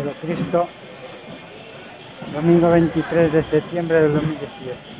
do Cristo, domingo 23 de septiembre del 2018.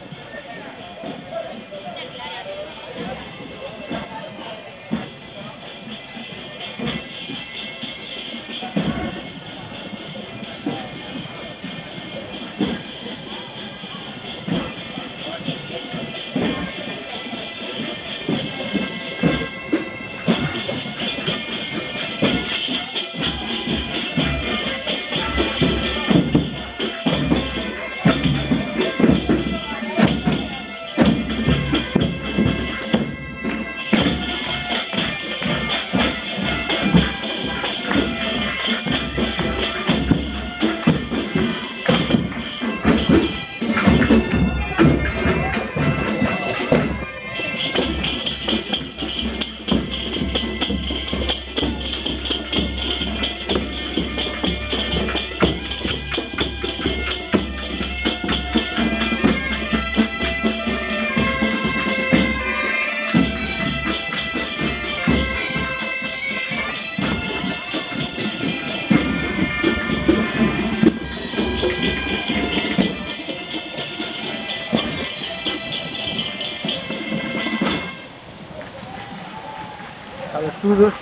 Cabezudos,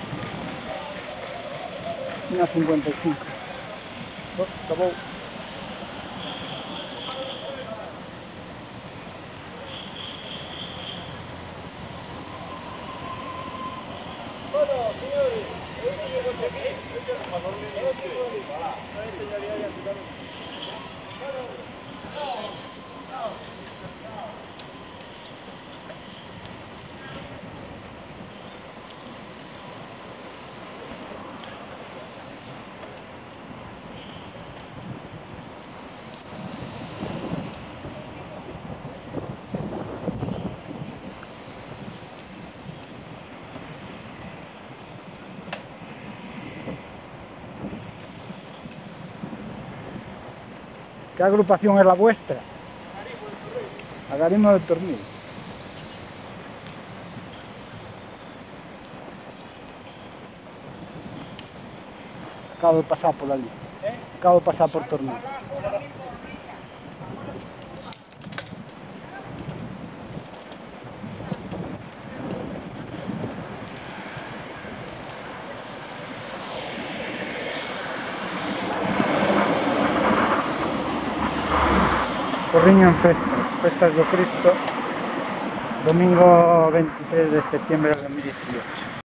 1,55. Oh, acabou. Bueno, señores, hoy llegamos aquí. ¿Qué agrupación es la vuestra? Agarismo del Tornillo. Acabo de pasar por allí. Acabo de pasar por Tornillo. Porriño en Festas do Cristo, domingo 23 de septiembre de 2018.